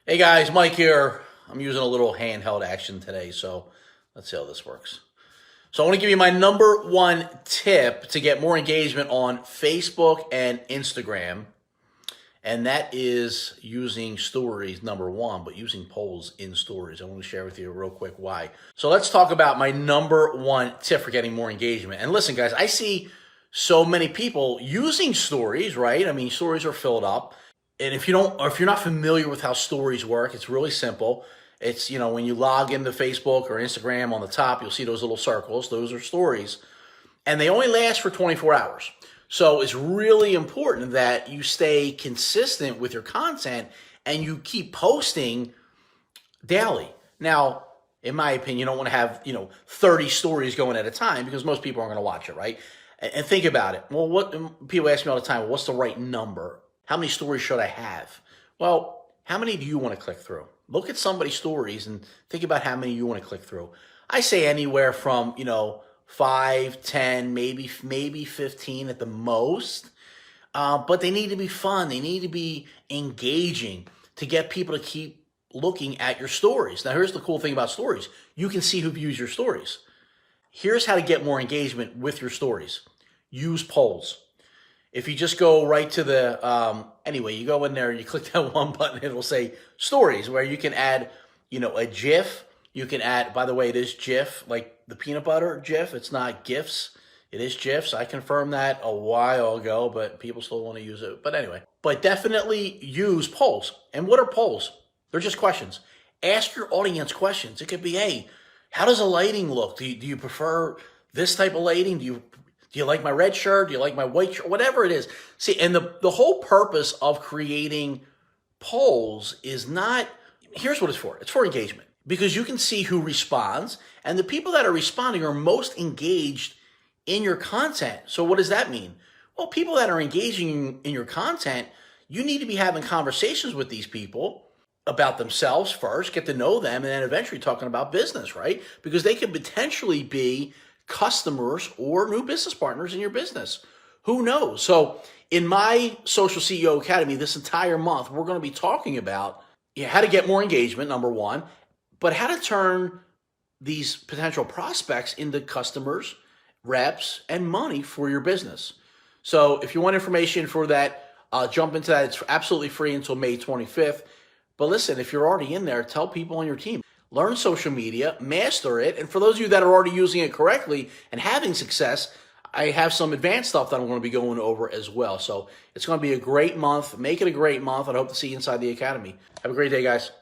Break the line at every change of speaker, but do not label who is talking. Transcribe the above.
Hey guys, Mike here. I'm using a little handheld action today, so let's see how this works. So I want to give you my number one tip to get more engagement on Facebook and Instagram, and that is using stories, number one, but using polls in stories. I want to share with you real quick why. So let's talk about my number one tip for getting more engagement. And listen, guys, I see so many people using stories, right? I mean, stories are filled up. And if you don't, or if you're not familiar with how stories work, it's really simple. It's, when you log into Facebook or Instagram on the top, you'll see those little circles. Those are stories. And they only last for 24 hours. So it's really important that you stay consistent with your content and you keep posting daily. Now, in my opinion, you don't want to have, 30 stories going at a time because most people aren't going to watch it, right? And think about it. Well, what people ask me all the time, well, what's the right number? How many stories should I have? Well, how many do you want to click through? Look at somebody's stories and think about how many you want to click through. I say anywhere from, 5, 10, maybe 15 at the most. But they need to be fun. They need to be engaging to get people to keep looking at your stories. Now, here's the cool thing about stories. You can see who views your stories. Here's how to get more engagement with your stories. Use polls. If you just go right to anyway, you go in there, you click that one button, it will say stories, where you can add, a GIF. You can add, by the way, it is GIF, like the peanut butter GIF. It's not GIFs. It is GIFs. I confirmed that a while ago, but people still want to use it. But anyway, but definitely use polls. And what are polls? They're just questions. Ask your audience questions. It could be, hey, how does the lighting look? Do you prefer this type of lighting? Do you like my red shirt? Do you like my white shirt? Whatever it is. See, and the whole purpose of creating polls is not, here's what it's for. It's for engagement. Because you can see who responds, and the people that are responding are most engaged in your content. So what does that mean? Well, people that are engaging in your content, you need to be having conversations with these people about themselves first, get to know them, and then eventually talking about business, right? Because they could potentially be customers or new business partners in your business. Who knows? So in my Social CEO Academy this entire month, we're going to be talking about how to get more engagement, number one, but how to turn these potential prospects into customers, reps, and money for your business. So if you want information for that, jump into that. It's absolutely free until May 25th. But listen, if you're already in there, tell people on your team. Learn social media, master it. And for those of you that are already using it correctly and having success, I have some advanced stuff that I'm going to be going over as well. So it's going to be a great month. Make it a great month. And I hope to see you inside the Academy. Have a great day, guys.